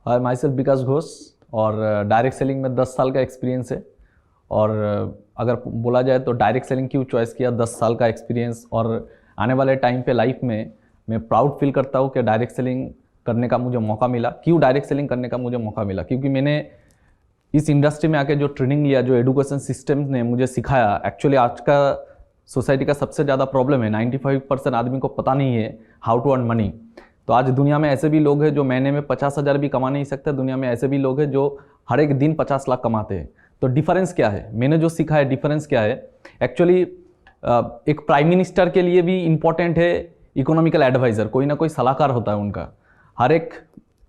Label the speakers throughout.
Speaker 1: Hi, my self विकास घोष और direct selling में 10 साल का एक्सपीरियंस है। और अगर बोला जाए तो डायरेक्ट सेलिंग क्यों चॉइस किया, 10 साल का एक्सपीरियंस और आने वाले टाइम पे लाइफ में मैं प्राउड फील करता हूँ कि डायरेक्ट सेलिंग करने का मुझे मौका मिला। क्यों डायरेक्ट सेलिंग करने का मुझे मौका मिला? क्योंकि मैंने इस इंडस्ट्री में आके जो ट्रेनिंग लिया, जो एजुकेशन सिस्टम ने मुझे सिखाया, एक्चुअली आज का सोसाइटी का सबसे ज़्यादा प्रॉब्लम है 95% आदमी को पता नहीं है हाउ टू अर्न मनी। तो आज दुनिया में ऐसे भी लोग हैं जो महीने में 50,000 भी कमा नहीं सकते। दुनिया में ऐसे भी लोग हैं जो हर एक दिन 50 लाख कमाते हैं। तो डिफरेंस क्या है? मैंने जो सीखा है डिफरेंस क्या है, एक्चुअली एक प्राइम मिनिस्टर के लिए भी इम्पोर्टेंट है इकोनॉमिकल एडवाइज़र, कोई ना कोई सलाहकार होता है उनका। हर एक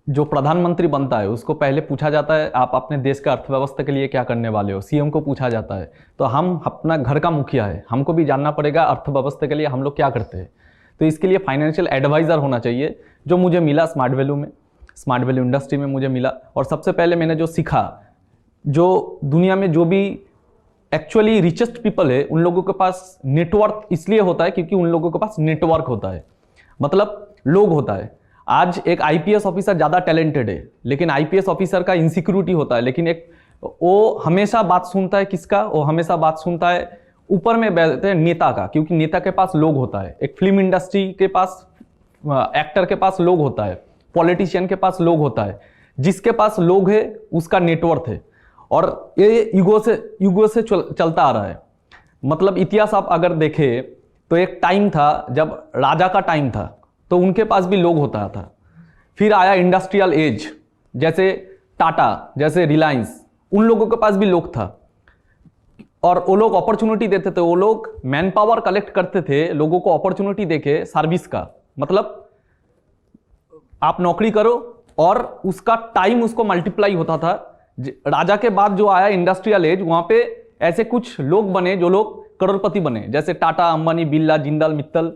Speaker 1: जो प्रधानमंत्री बनता है उसको पहले पूछा जाता है आप अपने देश का अर्थव्यवस्था के लिए क्या करने वाले हो, सीएम को पूछा जाता है। तो हम अपना घर का मुखिया है, हमको भी जानना पड़ेगा अर्थव्यवस्था के लिए हम लोग क्या करते हैं। तो इसके लिए फाइनेंशियल एडवाइज़र होना चाहिए, जो मुझे मिला स्मार्ट वैल्यू में, स्मार्ट वैल्यू इंडस्ट्री में मुझे मिला। और सबसे पहले मैंने जो सीखा, जो दुनिया में जो भी एक्चुअली रिचेस्ट पीपल है उन लोगों के पास नेटवर्क इसलिए होता है क्योंकि उन लोगों के पास नेटवर्क होता है, मतलब लोग होता है। आज एक आईपीएस ऑफिसर ज़्यादा टैलेंटेड है लेकिन आईपीएस ऑफिसर का इनसिक्योरिटी होता है, लेकिन एक वो हमेशा बात सुनता है किसका? वो हमेशा बात सुनता है ऊपर में बैठते हैं नेता का, क्योंकि नेता के पास लोग होता है। एक फिल्म इंडस्ट्री के पास, एक्टर के पास लोग होता है, पॉलिटिशियन के पास लोग होता है। जिसके पास लोग है उसका नेटवर्क है। और ये युगों से चलता आ रहा है। मतलब इतिहास आप अगर देखें तो एक टाइम था जब राजा का टाइम था तो उनके पास भी लोग होता था। फिर आया इंडस्ट्रियल एज, जैसे टाटा, जैसे रिलायंस, उन लोगों के पास भी लोग था और वो लोग अपॉर्चुनिटी देते थे। वो लोग मैन पावर कलेक्ट करते थे, लोगों को अपॉर्चुनिटी देके सर्विस का, मतलब आप नौकरी करो और उसका टाइम उसको मल्टीप्लाई होता था। राजा के बाद जो आया इंडस्ट्रियल एज, वहां पे ऐसे कुछ लोग बने जो लोग करोड़पति बने, जैसे टाटा, अंबानी, बिरला, जिंदाल, मित्तल।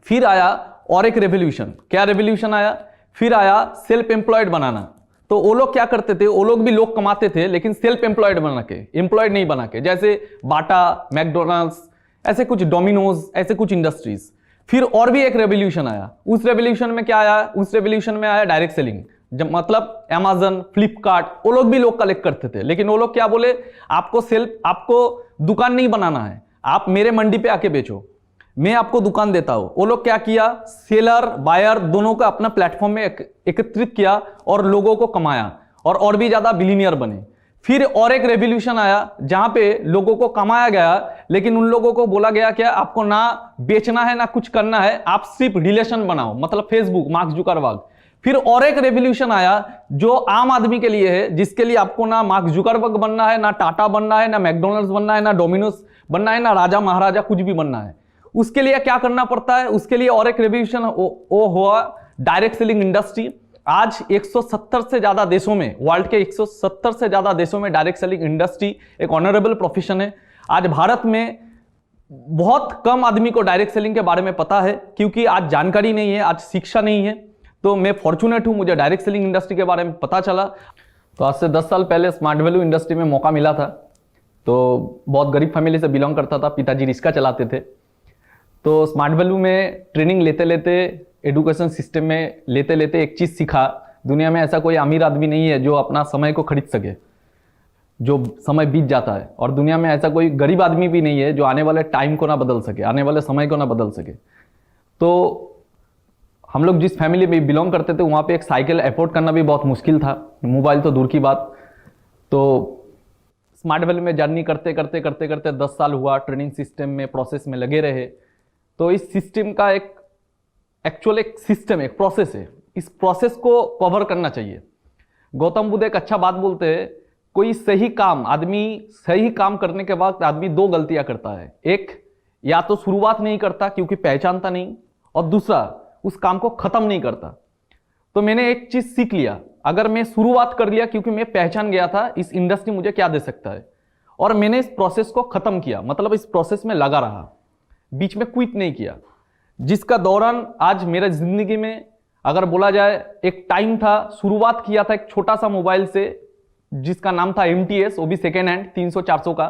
Speaker 1: फिर आया और एक रेवोल्यूशन। क्या रेवोल्यूशन आया? फिर आया सेल्फ एम्प्लॉयड बनाना। तो वो लोग क्या करते थे? वो लोग भी लोग कमाते थे लेकिन सेल्फ एम्प्लॉयड बना के, एम्प्लॉयड नहीं बना के, जैसे बाटा, मैकडोनल्ड्स, ऐसे कुछ डोमिनोज, ऐसे कुछ इंडस्ट्रीज। फिर और भी एक रेवोल्यूशन आया। उस रेवोल्यूशन में क्या आया? उस रेवोल्यूशन में आया डायरेक्ट सेलिंग। जब मतलब अमेजन, फ्लिपकार्ट, वो लोग भी लोग कलेक्ट करते थे लेकिन वो लोग क्या बोले, आपको दुकान नहीं बनाना है, आप मेरे मंडी पे आके बेचो, मैं आपको दुकान देता हूं। वो लोग क्या किया, सेलर बायर दोनों का अपना प्लेटफॉर्म में एकत्रित किया और लोगों को कमाया और भी ज्यादा बिलियनियर बने। फिर और एक रेवोल्यूशन आया जहां पे लोगों को कमाया गया लेकिन उन लोगों को बोला गया क्या, आपको ना बेचना है ना कुछ करना है, आप सिर्फ रिलेशन बनाओ, मतलब फेसबुक, मार्क जुकरबर्ग। फिर और एक रेवोल्यूशन आया जो आम आदमी के लिए है, जिसके लिए आपको ना मार्क जुकरबर्ग बनना है, ना टाटा बनना है, ना मैकडोनल्ड्स बनना है, ना डोमिनोज बनना है, ना राजा महाराजा कुछ भी बनना है। उसके लिए क्या करना पड़ता है? उसके लिए और एक रेवोल्यूशन वो हुआ डायरेक्ट सेलिंग इंडस्ट्री। आज 170 से ज्यादा देशों में, वर्ल्ड के 170 से ज्यादा देशों में डायरेक्ट सेलिंग इंडस्ट्री एक ऑनरेबल प्रोफेशन है। आज भारत में बहुत कम आदमी को डायरेक्ट सेलिंग के बारे में पता है क्योंकि आज जानकारी नहीं है, आज शिक्षा नहीं है। तो मैं फॉर्चुनेट हूं, मुझे डायरेक्ट सेलिंग इंडस्ट्री के बारे में पता चला। तो आज से 10 साल पहले स्मार्ट वैल्यू इंडस्ट्री में मौका मिला था। तो बहुत गरीब फैमिली से बिलोंग करता था, पिताजी रिक्शा चलाते थे। तो स्मार्ट वैल्यू में ट्रेनिंग लेते लेते, एजुकेशन सिस्टम में लेते लेते एक चीज़ सीखा, दुनिया में ऐसा कोई अमीर आदमी नहीं है जो अपना समय को खरीद सके, जो समय बीत जाता है। और दुनिया में ऐसा कोई गरीब आदमी भी नहीं है जो आने वाले टाइम को ना बदल सके, आने वाले समय को ना बदल सके। तो हम लोग जिस फैमिली में बिलोंग करते थे वहाँ पे एक साइकिल अफोर्ड करना भी बहुत मुश्किल था, मोबाइल तो दूर की बात। तो स्मार्ट वैल्यू में जर्नी करते करते करते करते 10 साल हुआ, ट्रेनिंग सिस्टम में, प्रोसेस में लगे रहे। तो इस सिस्टम का एक एक्चुअल एक सिस्टम, एक प्रोसेस है, इस प्रोसेस को कवर करना चाहिए। गौतम बुद्ध एक अच्छा बात बोलते हैं, कोई सही काम, आदमी सही काम करने के बाद आदमी 2 गलतियां करता है। एक, या तो शुरुआत नहीं करता क्योंकि पहचानता नहीं, और दूसरा उस काम को खत्म नहीं करता। तो मैंने एक चीज सीख लिया, अगर मैं शुरुआत कर लिया क्योंकि मैं पहचान गया था इस इंडस्ट्री मुझे क्या दे सकता है, और मैंने इस प्रोसेस को खत्म किया, मतलब इस प्रोसेस में लगा रहा, बीच में क्विट नहीं किया। जिसका दौरान आज मेरे जिंदगी में अगर बोला जाए, एक टाइम था, शुरुआत किया था एक छोटा सा मोबाइल से जिसका नाम था MTS, वो भी सेकेंड हैंड 300-400 का।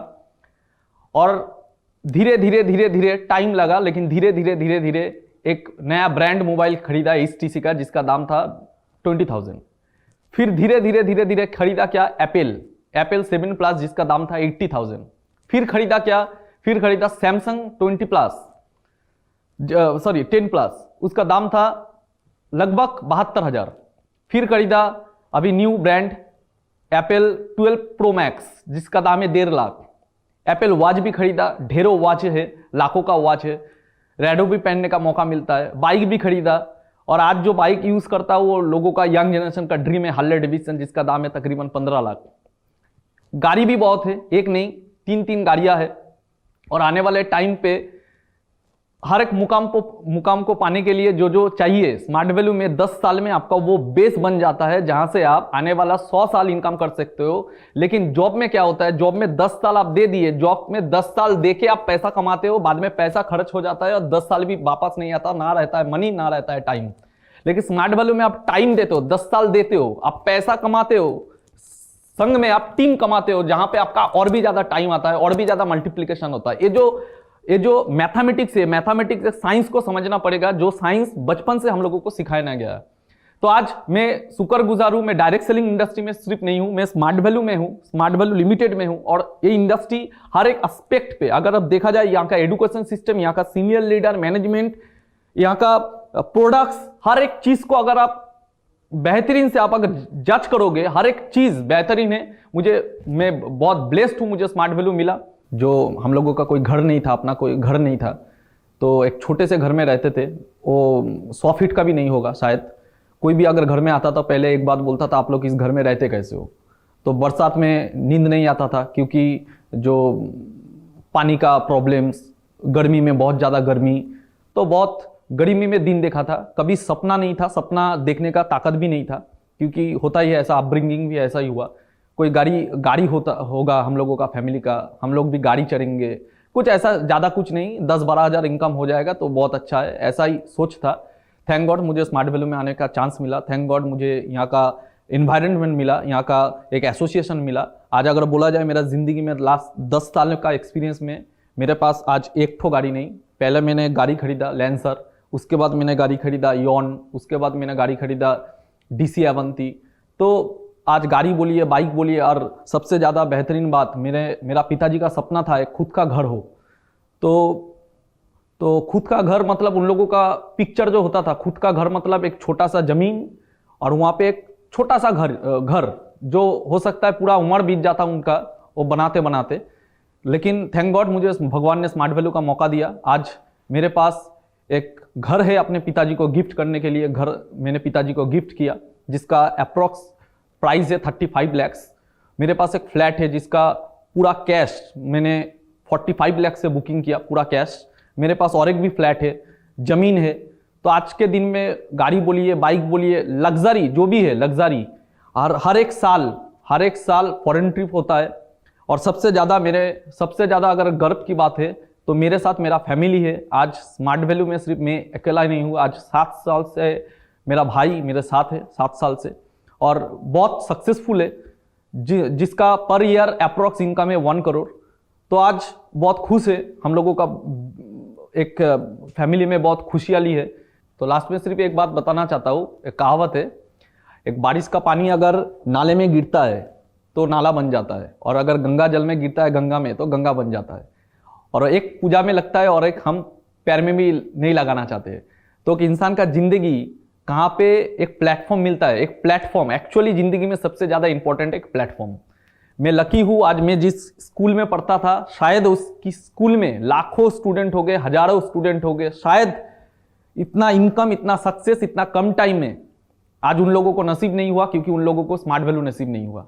Speaker 1: और धीरे धीरे धीरे धीरे टाइम लगा, लेकिन धीरे धीरे धीरे धीरे एक नया ब्रांड मोबाइल खरीदा HTC का, जिसका दाम था 20,000। फिर धीरे धीरे धीरे धीरे खरीदा क्या, एप्पल 7 प्लस जिसका दाम था 80,000। फिर खरीदा क्या, फिर खरीदा सैमसंग 10 प्लस, उसका दाम था लगभग 72,000। फिर खरीदा अभी new brand Apple 12 pro max जिसका दाम है 1.5 लाख। एप्पल वॉच भी खरीदा, ढेरों वॉच है, लाखों का वॉच है, रेडो भी पहनने का मौका मिलता है। बाइक भी खरीदा, और आज जो बाइक यूज करता है वो लोगों का, यंग जनरेशन का ड्रीम है हार्ले डेविडसन जिसका दाम है तकरीबन 15 लाख। गाड़ी भी बहुत है, एक नहीं 3 गाड़ियां है, और आने वाले टाइम पे हर एक मुकाम को पाने के लिए जो जो चाहिए स्मार्ट वैल्यू में 10 साल में आपका वो बेस बन जाता है जहां से आप आने वाला 100 साल इनकम कर सकते हो। लेकिन जॉब में क्या होता है, जॉब में 10 साल आप दे दिए, जॉब में 10 साल दे के आप पैसा कमाते हो, बाद में पैसा खर्च हो जाता है और 10 साल भी वापस नहीं आता, ना रहता है मनी ना रहता है टाइम। लेकिन स्मार्ट वैल्यू में आप टाइम देते हो, 10 साल देते हो, आप पैसा कमाते हो, संग में आप टीम कमाते हो जहां पे आपका और भी ज्यादा टाइम आता है, और भी ज्यादा मल्टीप्लीकेशन होता है। ये जो मैथमेटिक्स है, मैथमेटिक्स साइंस को समझना पड़ेगा, जो साइंस बचपन से हम लोगों को सिखाया ना गया। तो आज मैं शुक्रगुजार हूं, मैं डायरेक्ट सेलिंग इंडस्ट्री में सिर्फ नहीं हूं, मैं स्मार्ट वैल्यू में हूं, स्मार्ट वैल्यू लिमिटेड में हूं। और ये इंडस्ट्री हर एक एस्पेक्ट पे अगर अब देखा जाए, यहाँ का एजुकेशन सिस्टम, यहाँ का सीनियर लीडर मैनेजमेंट, यहाँ का प्रोडक्ट्स, हर एक चीज को अगर आप बेहतरीन से आप अगर जज करोगे, हर एक चीज बेहतरीन है। मैं बहुत ब्लेस्ड हूं, मुझे स्मार्ट वैल्यू मिला। जो हम लोगों का कोई घर नहीं था, अपना कोई घर नहीं था, तो एक छोटे से घर में रहते थे, वो 100 फीट का भी नहीं होगा शायद। कोई भी अगर घर में आता था पहले एक बात बोलता था, आप लोग इस घर में रहते कैसे हो। तो बरसात में नींद नहीं आता था क्योंकि जो पानी का प्रॉब्लम्स, गर्मी में बहुत ज़्यादा गर्मी, तो बहुत गर्मी में दिन देखा था। कभी सपना नहीं था, सपना देखने का ताकत भी नहीं था, क्योंकि होता ही है ऐसा, अपब्रिंगिंग भी ऐसा ही हुआ। कोई गाड़ी होगा हम लोगों का फैमिली का, हम लोग भी गाड़ी चढ़ेंगे, कुछ ऐसा, ज़्यादा कुछ नहीं, 10-12 हज़ार इनकम हो जाएगा तो बहुत अच्छा है, ऐसा ही सोच था। थैंक गॉड मुझे स्मार्ट वैल्यू में आने का चांस मिला, थैंक गॉड मुझे यहाँ का इन्वायरमेंट मिला, यहाँ का एक एसोसिएशन मिला। आज अगर बोला जाए मेरा ज़िंदगी में लास्ट 10 साल का एक्सपीरियंस में मेरे पास आज एक ठो गाड़ी नहीं। पहले मैंने गाड़ी खरीदा लैंसर, उसके बाद मैंने गाड़ी खरीदा यॉन, उसके बाद मैंने गाड़ी खरीदा DC अवंती। तो आज गाड़ी बोलिए, बाइक बोलिए, और सबसे ज़्यादा बेहतरीन बात, मेरा पिताजी का सपना था एक खुद का घर हो। तो खुद का घर मतलब उन लोगों का पिक्चर जो होता था, खुद का घर मतलब एक छोटा सा जमीन और वहाँ पे एक छोटा सा घर जो हो सकता है पूरा उम्र बीत जाता उनका वो बनाते बनाते। लेकिन थैंक गॉड मुझे भगवान ने स्मार्ट वैल्यू का मौका दिया। आज मेरे पास एक घर है अपने पिताजी को गिफ्ट करने के लिए, घर मैंने पिताजी को गिफ्ट किया जिसका अप्रॉक्स प्राइस है 35 लाख। मेरे पास एक फ्लैट है जिसका पूरा कैश मैंने 45 लाख से बुकिंग किया, पूरा कैश। मेरे पास और एक भी फ्लैट है, जमीन है। तो आज के दिन में गाड़ी बोलिए, बाइक बोलिए, लग्जरी जो भी है लग्जरी, और हर एक साल फॉरेन ट्रिप होता है। और सबसे ज़्यादा अगर गर्व की बात है तो मेरे साथ मेरा फैमिली है। आज स्मार्ट वैल्यू में सिर्फ मैं अकेला नहीं हूँ, आज 7 साल से मेरा भाई मेरे साथ है, 7 साल से, और बहुत सक्सेसफुल है, जिसका पर ईयर अप्रॉक्स इनकम है 1 करोड़। तो आज बहुत खुश है, हम लोगों का एक फैमिली में बहुत खुशहाली है। तो लास्ट में सिर्फ एक बात बताना चाहता हूँ, एक कहावत है, एक बारिश का पानी अगर नाले में गिरता है तो नाला बन जाता है, और अगर गंगा जल में गिरता है गंगा में तो गंगा बन जाता है। और एक पूजा में लगता है और एक हम पैर में भी नहीं लगाना चाहते। तो कि इंसान का जिंदगी कहाँ पे एक प्लेटफॉर्म मिलता है, एक प्लेटफॉर्म एक्चुअली जिंदगी में सबसे ज़्यादा इंपॉर्टेंट एक प्लेटफॉर्म। मैं लकी हूँ, आज मैं जिस स्कूल में पढ़ता था शायद उसकी स्कूल में लाखों स्टूडेंट हो गए, हजारों स्टूडेंट हो गए, शायद इतना इनकम, इतना सक्सेस इतना कम टाइम में आज उन लोगों को नसीब नहीं हुआ, क्योंकि उन लोगों को स्मार्ट वैल्यू नसीब नहीं हुआ।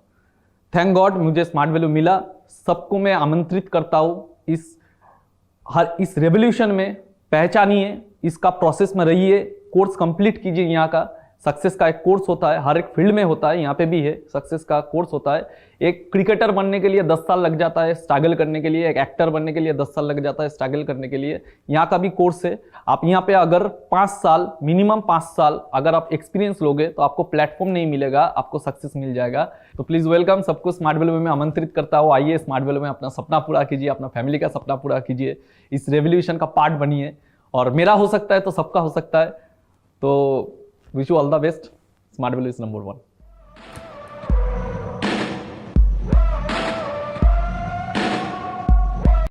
Speaker 1: थैंक गॉड मुझे स्मार्ट वैल्यू मिला। सबको मैं आमंत्रित करता हूँ इस रेवोल्यूशन में पहचानिए, इसका प्रोसेस में रहिए, कोर्स कंप्लीट कीजिए। यहाँ का सक्सेस का एक कोर्स होता है, हर एक फील्ड में होता है, यहाँ पे भी है सक्सेस का कोर्स होता है। एक क्रिकेटर बनने के लिए 10 साल लग जाता है स्ट्रगल करने के लिए, एक एक्टर बनने के लिए 10 साल लग जाता है स्ट्रगल करने के लिए। यहाँ का भी कोर्स है। आप यहाँ पे अगर 5 साल, मिनिमम 5 साल अगर आप एक्सपीरियंस लोगे तो आपको प्लेटफॉर्म नहीं मिलेगा, आपको सक्सेस मिल जाएगा। तो प्लीज़ वेलकम सबको स्मार्ट वैल्यू में आमंत्रित करता हूँ। आइए स्मार्ट वैल्यू में अपना सपना पूरा कीजिए, अपना फैमिली का सपना पूरा कीजिए, इस रेवोल्यूशन का पार्ट बनिए। और मेरा हो सकता है तो सबका हो सकता है। तो wish you all the best. Smart value is number 1।